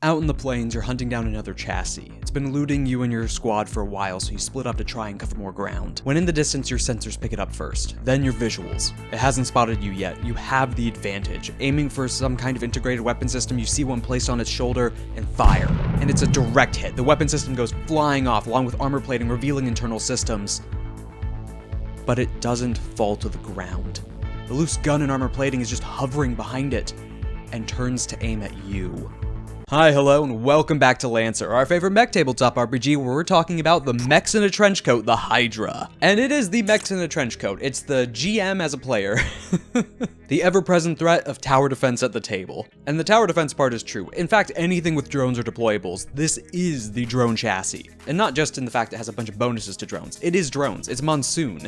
Out in the plains, you're hunting down another chassis. It's been eluding you and your squad for a while, so you split up to try and cover more ground. When in the distance, your sensors pick it up first, then your visuals. It hasn't spotted you yet. You have the advantage. Aiming for some kind of integrated weapon system, you see one placed on its shoulder and fire. And it's a direct hit. The weapon system goes flying off along with armor plating, revealing internal systems. But it doesn't fall to the ground. The loose gun and armor plating is just hovering behind it and turns to aim at you. Hi, hello, and welcome back to Lancer, our favorite mech tabletop RPG where we're talking about the mechs in a trench coat, the Hydra. And it is the mechs in a trench coat. It's the GM as a player. The ever-present threat of tower defense at the table. And the tower defense part is true. In fact, anything with drones or deployables, this is the drone chassis. And not just in the fact it has a bunch of bonuses to drones. It is drones. It's Monsoon.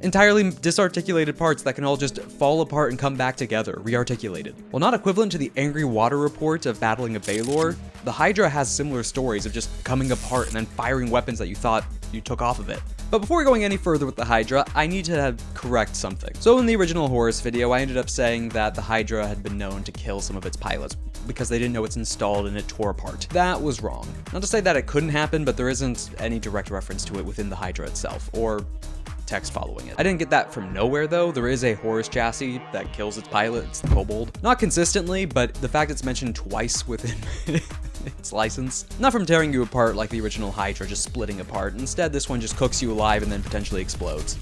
Entirely disarticulated parts that can all just fall apart and come back together, rearticulated. While not equivalent to the angry water report of battling a Baylor, the Hydra has similar stories of just coming apart and then firing weapons that you thought you took off of it. But before going any further with the Hydra, I need to correct something. So in the original Horus video, I ended up saying that the Hydra had been known to kill some of its pilots because they didn't know it's installed and it tore apart. That was wrong. Not to say that it couldn't happen, but there isn't any direct reference to it within the Hydra itself, or text following it. I didn't get that from nowhere though. There is a Horus chassis that kills its pilot, it's the Kobold. Not consistently, but the fact it's mentioned twice within its license. Not from tearing you apart like the original Hydra, just splitting apart. Instead, this one just cooks you alive and then potentially explodes.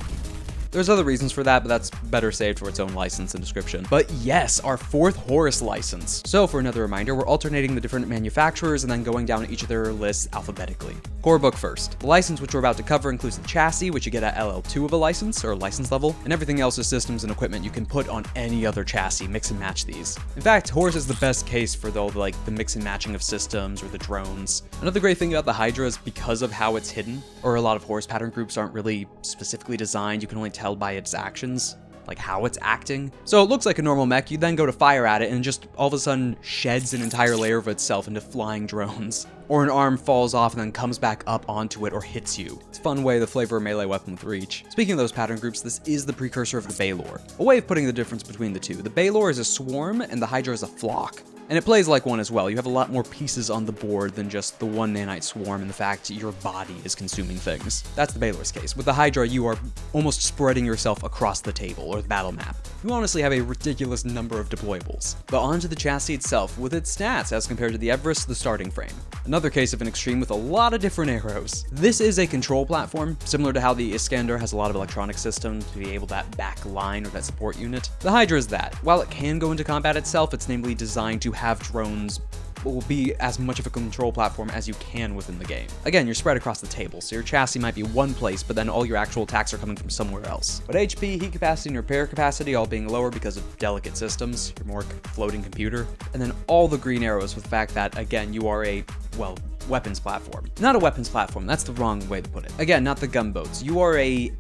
There's other reasons for that, but that's better saved for its own license and description. But yes, our fourth Horus license. So for another reminder, we're alternating the different manufacturers and then going down each of their lists alphabetically. Core book first. The license which we're about to cover includes the chassis, which you get at LL2 of a license, or license level, and everything else is systems and equipment you can put on any other chassis, mix and match these. In fact, Horus is the best case for the mix and matching of systems or the drones. Another great thing about the Hydra is because of how it's hidden, or a lot of Horus pattern groups aren't really specifically designed, you can only tell by its actions, like how it's acting. So it looks like a normal mech, you then go to fire at it and just all of a sudden sheds an entire layer of itself into flying drones. Or an arm falls off and then comes back up onto it or hits you. It's a fun way to flavor a melee weapon with reach. Speaking of those pattern groups, this is the precursor of the Baylor. A way of putting the difference between the two. The Baylor is a swarm and the Hydra is a flock. And it plays like one as well. You have a lot more pieces on the board than just the one nanite swarm and the fact your body is consuming things. That's the Baylor's case. With the Hydra, you are almost spreading yourself across the table or the battle map. You honestly have a ridiculous number of deployables. But onto the chassis itself with its stats as compared to the Everest, the starting frame. Another case of an extreme with a lot of different arrows. This is a control platform, similar to how the Iskander has a lot of electronic systems to be able that back line or that support unit. The Hydra is that. While it can go into combat itself, it's namely designed to have drones will be as much of a control platform as you can within the game. Again, you're spread across the table, so your chassis might be one place, but then all your actual attacks are coming from somewhere else. But HP, heat capacity, and repair capacity all being lower because of delicate systems, your more floating computer, and then all the green arrows with the fact that, again, you are a, well, weapons platform. Not a weapons platform, that's the wrong way to put it. Again, not the gunboats. You are a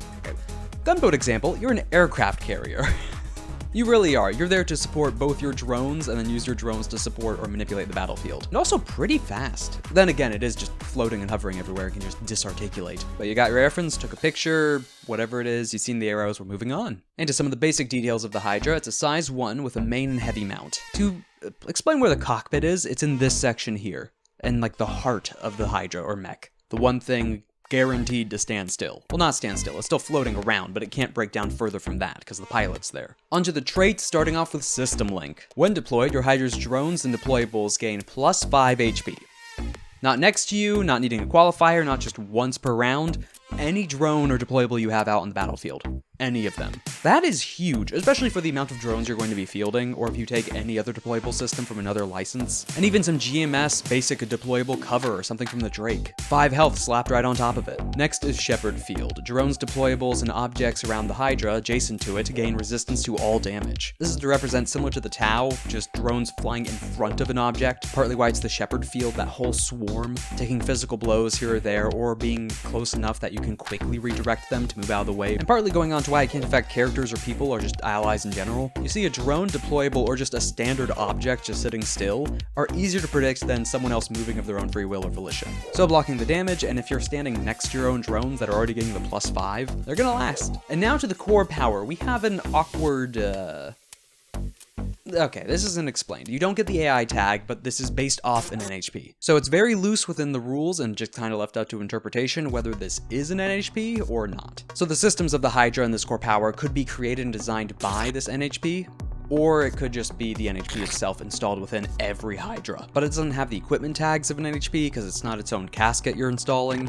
gunboat example, you're an aircraft carrier. You really are. You're there to support both your drones and then use your drones to support or manipulate the battlefield. And also pretty fast. Then again, it is just floating and hovering everywhere. It can just disarticulate. But you got your reference, took a picture, whatever it is, you've seen the arrows, we're moving on. And to some of the basic details of the Hydra, it's a size 1 with a main and heavy mount. To explain where the cockpit is, it's in this section here. And like the heart of the Hydra or mech. The one thing guaranteed to stand still. Well, not stand still, it's still floating around, but it can't break down further from that because the pilot's there. Onto the traits, starting off with System Link. When deployed, your Hydra's drones and deployables gain plus 5 HP. Not next to you, not needing a qualifier, not just once per round. Any drone or deployable you have out on the battlefield. Any of them. That is huge, especially for the amount of drones you're going to be fielding, or if you take any other deployable system from another license, and even some GMS basic deployable cover or something from the Drake. 5 health slapped right on top of it. Next is Shepherd Field. Drones, deployables, and objects around the Hydra adjacent to it gain resistance to all damage. This is to represent similar to the Tau, just drones flying in front of an object, partly why it's the Shepherd Field, that whole swarm, taking physical blows here or there, or being close enough that you can quickly redirect them to move out of the way, and partly going on to why it can't affect characters or people or just allies in general. You see, a drone, deployable, or just a standard object just sitting still are easier to predict than someone else moving of their own free will or volition. So blocking the damage, and if you're standing next to your own drones that are already getting the plus 5, they're gonna last. And now to the core power. We have an awkward, Okay, this isn't explained. You don't get the AI tag, but this is based off an NHP. So it's very loose within the rules and just kind of left up to interpretation whether this is an NHP or not. So the systems of the Hydra and this core power could be created and designed by this NHP, or it could just be the NHP itself installed within every Hydra. But it doesn't have the equipment tags of an NHP because it's not its own casket you're installing,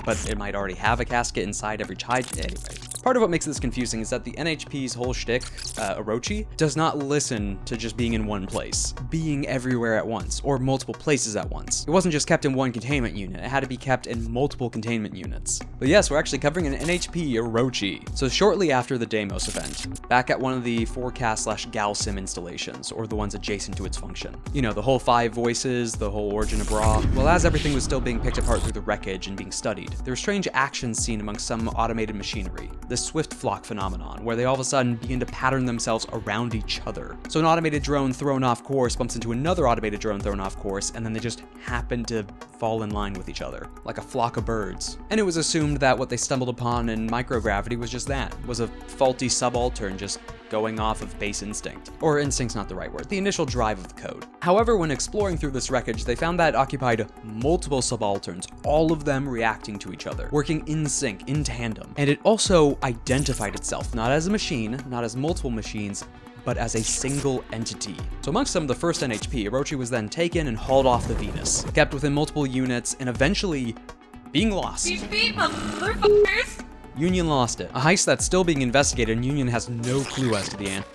but it might already have a casket inside every Hydra. Anyway, part of what makes this confusing is that the NHP's whole shtick, Orochi, does not listen to just being in one place, being everywhere at once, or multiple places at once. It wasn't just kept in one containment unit, it had to be kept in multiple containment units. But yes, we're actually covering an NHP Orochi. So shortly after the Deimos event, back at one of the forecast/GalSim installations, or the ones adjacent to its function. You know, the whole 5 voices, the whole origin of Ra. Well, as everything was still being picked apart through the wreckage and being studied, there were strange actions seen among some automated machinery. This swift flock phenomenon, where they all of a sudden begin to pattern themselves around each other. So an automated drone thrown off course bumps into another automated drone thrown off course, and then they just happen to fall in line with each other, like a flock of birds. And it was assumed that what they stumbled upon in microgravity was just that, was a faulty subaltern just going off of base instinct. Or instinct's not the right word, the initial drive of the code. However, when exploring through this wreckage, they found that it occupied multiple subalterns, all of them reacting to each other, working in sync, in tandem. And it also identified itself, not as a machine, not as multiple machines, but as a single entity. So amongst some of the first NHP, Orochi was then taken and hauled off the Venus, kept within multiple units, and eventually being lost. Beep, motherfuckers! Union lost it. A heist that's still being investigated, and Union has no clue as to the answer.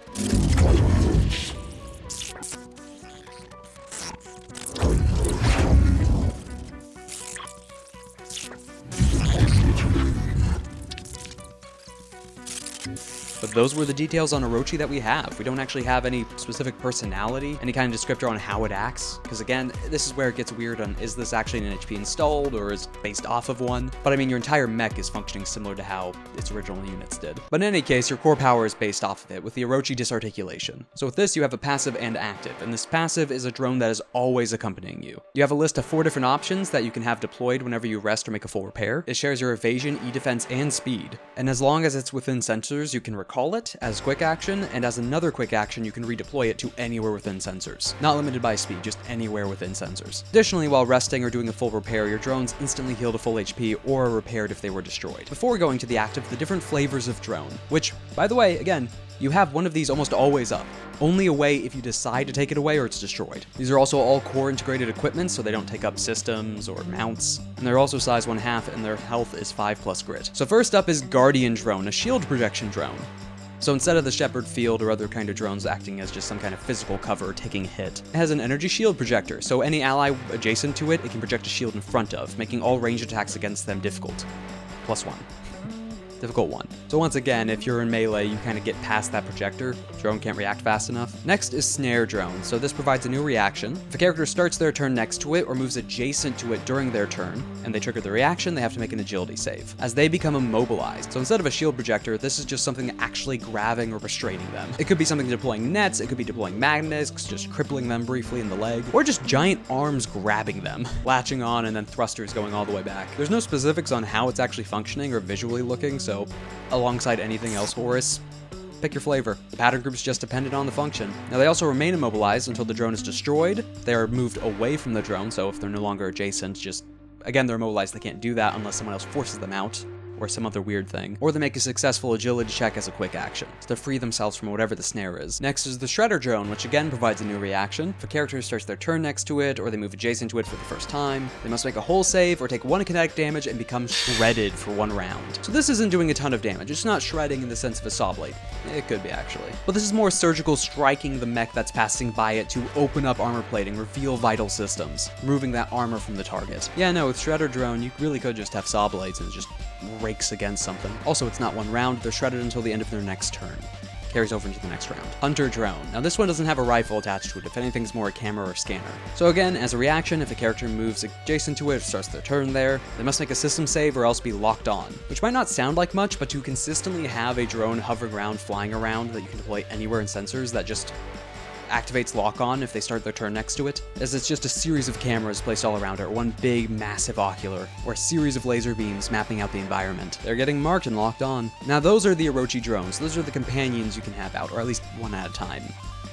But those were the details on Orochi that we have. We don't actually have any specific personality, any kind of descriptor on how it acts. Because again, this is where it gets weird on, is this actually an NHP installed or is it based off of one? But I mean, your entire mech is functioning similar to how its original units did. But in any case, your core power is based off of it, with the Orochi disarticulation. So with this, you have a passive and active, and this passive is a drone that is always accompanying you. You have a list of 4 different options that you can have deployed whenever you rest or make a full repair. It shares your evasion, E-defense, and speed. And as long as it's within sensors, you can recall it as quick action, and as another quick action, you can redeploy it to anywhere within sensors. Not limited by speed, just anywhere within sensors. Additionally, while resting or doing a full repair, your drones instantly heal to full HP or are repaired if they were destroyed. Before going to the active, the different flavors of drone, which, by the way, again, you have one of these almost always up. Only away if you decide to take it away or it's destroyed. These are also all core integrated equipment, so they don't take up systems or mounts. And they're also size 1/2, and their health is 5+ grit. So first up is Guardian Drone, a shield projection drone. So instead of the Shepherd Field or other kind of drones acting as just some kind of physical cover taking a hit, it has an energy shield projector, so any ally adjacent to it, it can project a shield in front of, making all range attacks against them difficult. +1. Difficult 1. So once again, if you're in melee, you kind of get past that projector. Drone can't react fast enough. Next is Snare Drone. So this provides a new reaction. If a character starts their turn next to it or moves adjacent to it during their turn, and they trigger the reaction, they have to make an agility save, as they become immobilized. So instead of a shield projector, this is just something actually grabbing or restraining them. It could be something deploying nets, it could be deploying magnets, just crippling them briefly in the leg, or just giant arms grabbing them, latching on and then thrusters going all the way back. There's no specifics on how it's actually functioning or visually looking, so alongside anything else, Horus, pick your flavor. The pattern group is just dependent on the function. Now they also remain immobilized until the drone is destroyed. They are moved away from the drone, so if they're no longer adjacent, again, they're immobilized, they can't do that unless someone else forces them out, or some other weird thing. Or they make a successful agility check as a quick action, to free themselves from whatever the snare is. Next is the Shredder Drone, which again provides a new reaction. If a character starts their turn next to it, or they move adjacent to it for the first time, they must make a hull save or take 1 kinetic damage and become shredded for 1 round. So this isn't doing a ton of damage, it's not shredding in the sense of a saw blade. It could be actually. But this is more surgical, striking the mech that's passing by it to open up armor plating, reveal vital systems, removing that armor from the target. Yeah, no, with Shredder Drone, you really could just have saw blades and just rakes against something. Also, it's not 1 round, they're shredded until the end of their next turn. Carries over into the next round. Hunter Drone. Now this one doesn't have a rifle attached to it, if anything it's more a camera or scanner. So again, as a reaction, if a character moves adjacent to it or starts their turn there, they must make a system save or else be locked on. Which might not sound like much, but to consistently have a drone hovering around, flying around, that you can deploy anywhere in sensors that just activates lock-on if they start their turn next to it, as it's just a series of cameras placed all around it, or one big, massive ocular, or a series of laser beams mapping out the environment. They're getting marked and locked on. Now those are the Orochi drones. Those are the companions you can have out, or at least 1 at a time.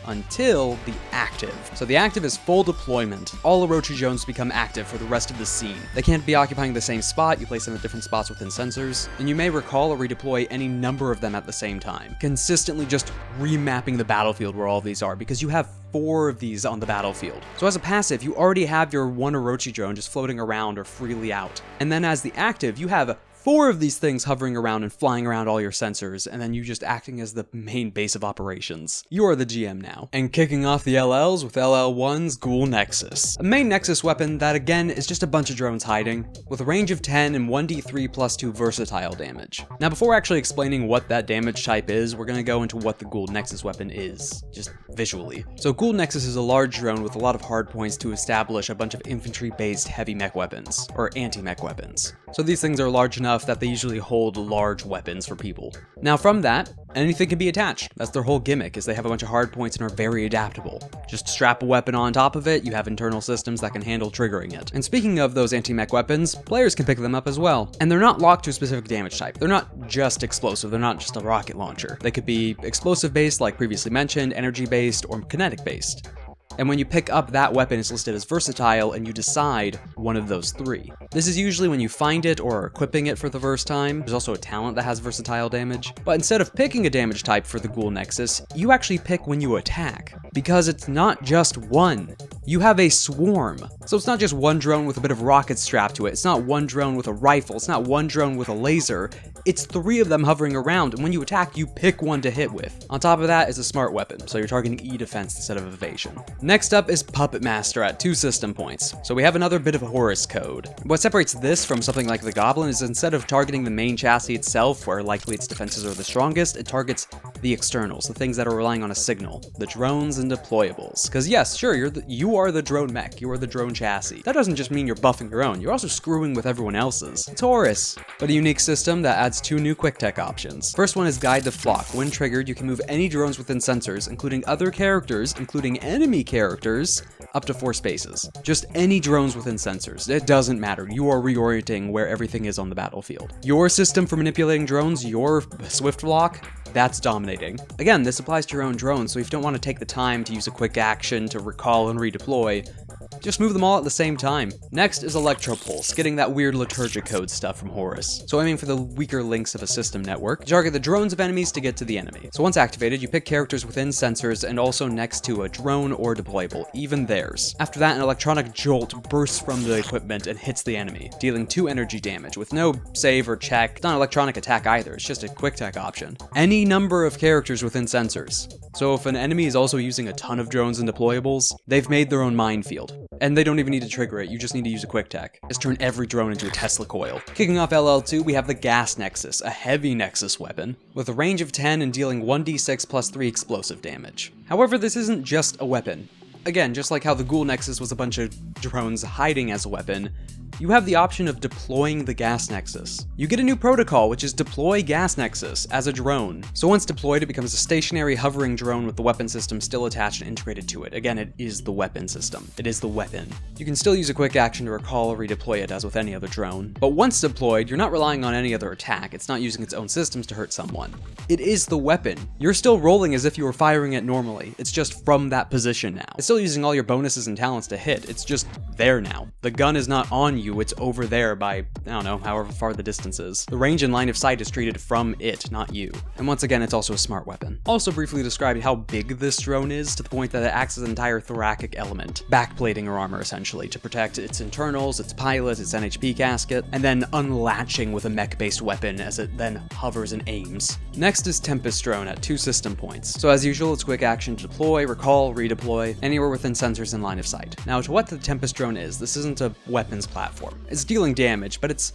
until the active. So the active is full deployment. All Orochi drones become active for the rest of the scene. They can't be occupying the same spot, you place them at different spots within sensors, and you may recall or redeploy any number of them at the same time, consistently just remapping the battlefield where all of these are, because you have 4 of these on the battlefield. So as a passive, you already have your 1 Orochi drone just floating around or freely out. And then as the active, you have 4 of these things hovering around and flying around all your sensors, and then you just acting as the main base of operations. You are the GM now. And kicking off the LLs with LL1's Ghoul Nexus. A main Nexus weapon that again is just a bunch of drones hiding, with a range of 10 and 1d3 plus 2 versatile damage. Now before actually explaining what that damage type is, we're gonna go into what the Ghoul Nexus weapon is, just visually. So Ghoul Nexus is a large drone with a lot of hard points to establish a bunch of infantry-based heavy mech weapons, or anti-mech weapons. So these things are large enough that they usually hold large weapons for people. Now from that, anything can be attached. That's their whole gimmick, is they have a bunch of hard points and are very adaptable. Just strap a weapon on top of it, you have internal systems that can handle triggering it. And speaking of those anti-mech weapons, players can pick them up as well. And they're not locked to a specific damage type. They're not just explosive, they're not just a rocket launcher. They could be explosive based like previously mentioned, energy based, or kinetic based. And when you pick up that weapon, it's listed as versatile, and you decide one of those 3. This is usually when you find it or are equipping it for the first time. There's also a talent that has versatile damage. But instead of picking a damage type for the Ghoul Nexus, you actually pick when you attack. Because it's not just one. You have a swarm. So it's not just one drone with a bit of rockets strapped to it. It's not one drone with a rifle. It's not one drone with a laser. It's 3 of them hovering around, and when you attack, you pick one to hit with. On top of that is a smart weapon, so you're targeting E defense instead of evasion. Next up is Puppet Master at 2 system points. So we have another bit of Horus code. What separates this from something like the Goblin is instead of targeting the main chassis itself, where likely its defenses are the strongest, it targets the externals, the things that are relying on a signal, the drones and deployables. Because yes, sure, you are the drone mech, you are the drone chassis. That doesn't just mean you're buffing your own, you're also screwing with everyone else's. It's Horus, but a unique system that adds 2 new quick tech options. First one is Guide the Flock. When triggered, you can move any drones within sensors, including other characters, including enemy characters, up to 4 spaces. Just any drones within sensors. It doesn't matter. You are reorienting where everything is on the battlefield. Your system for manipulating drones, your Swift Lock, that's dominating. Again, this applies to your own drone, so if you don't want to take the time to use a quick action to recall and redeploy, just move them all at the same time. Next is Electropulse, getting that weird liturgic code stuff from Horus. So aiming for the weaker links of a system network, target the drones of enemies to get to the enemy. So once activated, you pick characters within sensors and also next to a drone or deployable, even theirs. After that, an electronic jolt bursts from the equipment and hits the enemy, dealing 2 energy damage with no save or check. It's not an electronic attack either, it's just a quick tech option. Any number of characters within sensors. So if an enemy is also using a ton of drones and deployables, they've made their own minefield. And they don't even need to trigger it, you just need to use a quick tech. Just turn every drone into a Tesla coil. Kicking off LL2, we have the Gas Nexus, a heavy Nexus weapon, with a range of 10 and dealing 1d6 plus 3 explosive damage. However, this isn't just a weapon. Again, just like how the Ghoul Nexus was a bunch of drones hiding as a weapon, you have the option of deploying the Gas Nexus. You get a new protocol, which is deploy Gas Nexus as a drone. So once deployed, it becomes a stationary hovering drone with the weapon system still attached and integrated to it. Again, it is the weapon system. It is the weapon. You can still use a quick action to recall or redeploy it as with any other drone. But once deployed, you're not relying on any other attack. It's not using its own systems to hurt someone. It is the weapon. You're still rolling as if you were firing it normally. It's just from that position now. It's still using all your bonuses and talents to hit. It's just there now. The gun is not on you, it's over there by, I don't know, however far the distance is. The range and line of sight is treated from it, not you. And once again, it's also a smart weapon. Also briefly describe how big this drone is, to the point that it acts as an entire thoracic element, backplating her armor essentially, to protect its internals, its pilot, its NHP casket, and then unlatching with a mech-based weapon as it then hovers and aims. Next is Tempest Drone at 2 system points. So as usual, it's quick action to deploy, recall, redeploy, anywhere within sensors and line of sight. Now to what the Tempest Drone is, this isn't a weapons platform. It's dealing damage, but it's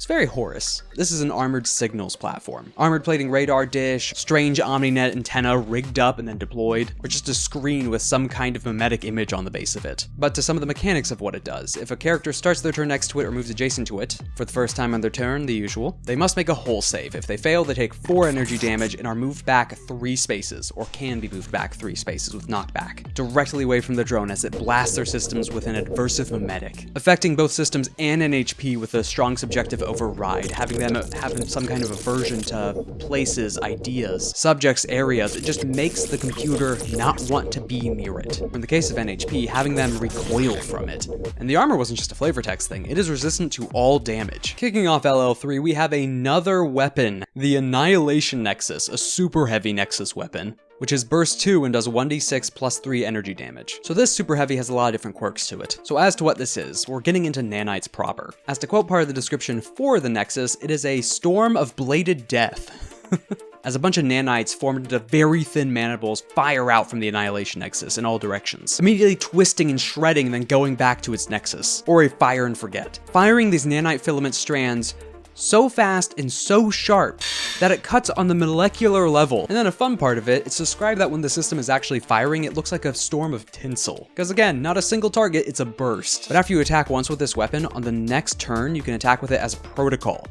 very Horus. This is an armored signals platform. Armored plating radar dish, strange OmniNet antenna rigged up and then deployed, or just a screen with some kind of mimetic image on the base of it. But to some of the mechanics of what it does, if a character starts their turn next to it or moves adjacent to it, for the first time on their turn, the usual, they must make a hull save. If they fail, they take 4 energy damage and are moved back 3 spaces, or can be moved back 3 spaces with knockback, directly away from the drone as it blasts their systems with an adversive mimetic, affecting both systems and NHP with a strong subjective override, having them have some kind of aversion to places, ideas, subjects, areas. It just makes the computer not want to be near it. In the case of NHP, having them recoil from it. And the armor wasn't just a flavor text thing, it is resistant to all damage. Kicking off LL3, we have another weapon, the Annihilation Nexus, a super heavy Nexus weapon, which is burst 2 and does 1d6 plus 3 energy damage. So this super heavy has a lot of different quirks to it. So as to what this is, we're getting into nanites proper. As to quote part of the description for the Nexus, it is a storm of bladed death. As a bunch of nanites formed into very thin mandibles fire out from the Annihilation Nexus in all directions, immediately twisting and shredding and then going back to its nexus, or a fire and forget. Firing these nanite filament strands so fast and so sharp that it cuts on the molecular level. And then a fun part of it, it's described that when the system is actually firing, it looks like a storm of tinsel. Because again, not a single target, it's a burst. But after you attack once with this weapon, on the next turn, you can attack with it as protocol.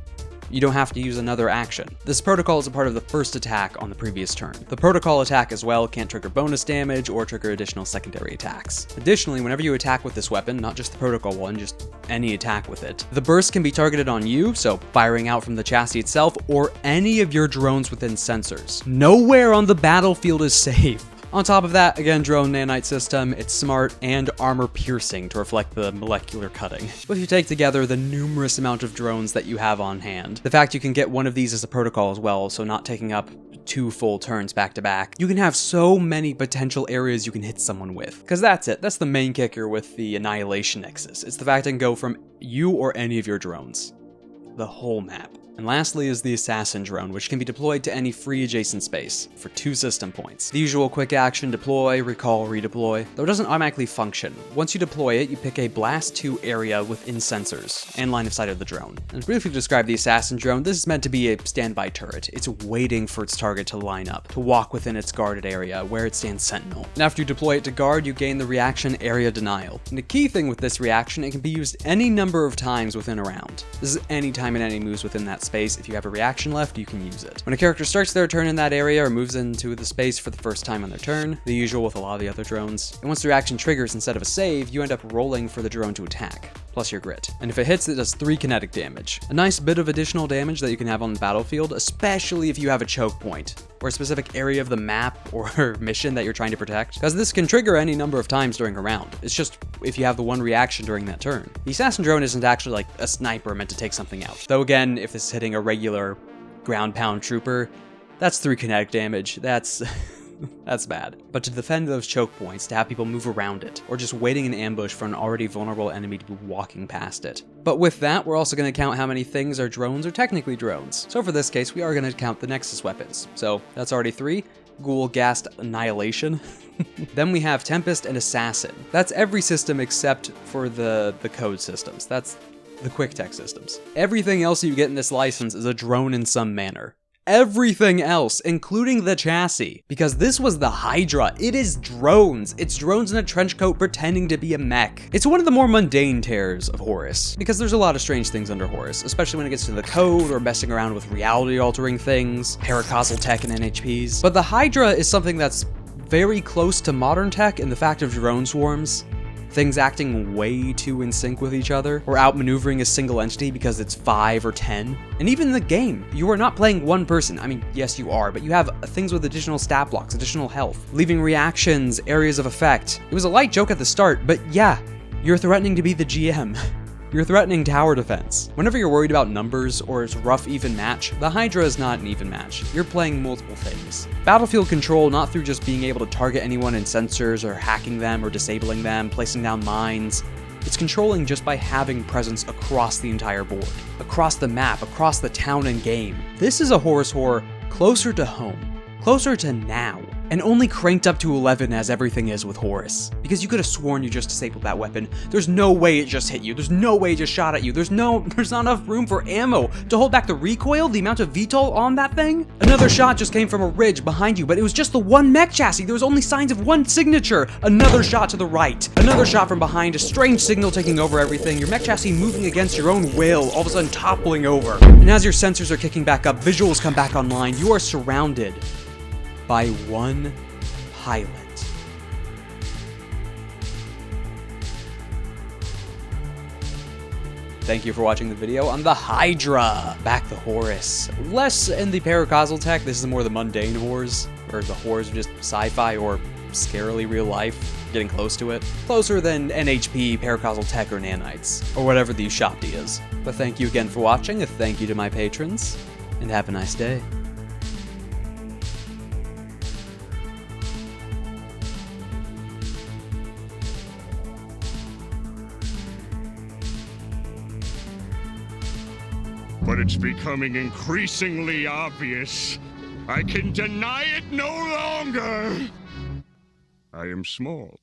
You don't have to use another action. This protocol is a part of the first attack on the previous turn. The protocol attack as well can't trigger bonus damage or trigger additional secondary attacks. Additionally, whenever you attack with this weapon, not just the protocol one, just any attack with it, the burst can be targeted on you, so firing out from the chassis itself, or any of your drones within sensors. Nowhere on the battlefield is safe. On top of that, again, drone nanite system, it's smart and armor piercing to reflect the molecular cutting. But if you take together the numerous amount of drones that you have on hand, the fact you can get one of these as a protocol as well, so not taking up 2 full turns back to back, you can have so many potential areas you can hit someone with. Because that's it, that's the main kicker with the Annihilation Nexus. It's the fact it can go from you or any of your drones. The whole map. And lastly is the Assassin Drone, which can be deployed to any free adjacent space for 2 system points. The usual quick action deploy, recall, redeploy, though it doesn't automatically function. Once you deploy it, you pick a blast 2 area within sensors and line of sight of the drone. And briefly to describe the Assassin Drone, this is meant to be a standby turret. It's waiting for its target to line up, to walk within its guarded area where it stands sentinel. And after you deploy it to guard, you gain the reaction Area Denial. And the key thing with this reaction, it can be used any number of times within a round. This is any time and any moves within that space. If you have a reaction left, you can use it. When a character starts their turn in that area or moves into the space for the first time on their turn, the usual with a lot of the other drones, and once the reaction triggers instead of a save, you end up rolling for the drone to attack, plus your grit. And if it hits, it does 3 kinetic damage. A nice bit of additional damage that you can have on the battlefield, especially if you have a choke point, or a specific area of the map or mission that you're trying to protect, because this can trigger any number of times during a round. It's just if you have the one reaction during that turn. The Assassin Drone isn't actually like a sniper meant to take something out. Though again, if this is hitting a regular ground pound trooper, that's 3 kinetic damage. That's that's bad. But to defend those choke points, to have people move around it, or just waiting in ambush for an already vulnerable enemy to be walking past it. But with that, we're also going to count how many things are drones or technically drones. So for this case, we are going to count the Nexus weapons. So that's already 3. Ghoul, Ghast, Annihilation. Then we have Tempest and Assassin. That's every system except for the code systems. That's the quick tech systems. Everything else you get in this license is a drone in some manner. Everything else, including the chassis. Because this was the Hydra. It is drones. It's drones in a trench coat pretending to be a mech. It's one of the more mundane tears of Horus, because there's a lot of strange things under Horus, especially when it gets to the code or messing around with reality-altering things, paracausal tech and NHPs. But the Hydra is something that's very close to modern tech in the fact of drone swarms. Things acting way too in sync with each other, or outmaneuvering a single entity because it's 5 or 10. And even in the game, you are not playing one person. I mean, yes you are, but you have things with additional stat blocks, additional health, leaving reactions, areas of effect. It was a light joke at the start, but yeah, you're threatening to be the GM. You're threatening tower defense. Whenever you're worried about numbers or its rough even match, the Hydra is not an even match. You're playing multiple things. Battlefield control, not through just being able to target anyone in sensors or hacking them or disabling them, placing down mines. It's controlling just by having presence across the entire board, across the map, across the town and game. This is a Horus horror closer to home, closer to now, and only cranked up to 11 as everything is with Horus. Because you could have sworn you just disabled that weapon. There's no way it just hit you. There's no way it just shot at you. There's not enough room for ammo to hold back the recoil, the amount of VTOL on that thing. Another shot just came from a ridge behind you, but it was just the one mech chassis. There was only signs of one signature. Another shot to the right. Another shot from behind, a strange signal taking over everything. Your mech chassis moving against your own will, all of a sudden toppling over. And as your sensors are kicking back up, visuals come back online, you are surrounded by one pilot. Thank you for watching the video on the Hydra. Back the Horus. Less in the paracausal tech, this is more the mundane horrors, or the horrors of just sci-fi or scarily real life, getting close to it. Closer than NHP, paracausal tech, or nanites, or whatever the Ushapti is. But thank you again for watching, a thank you to my patrons, and have a nice day. But it's becoming increasingly obvious. I can deny it no longer. I am small.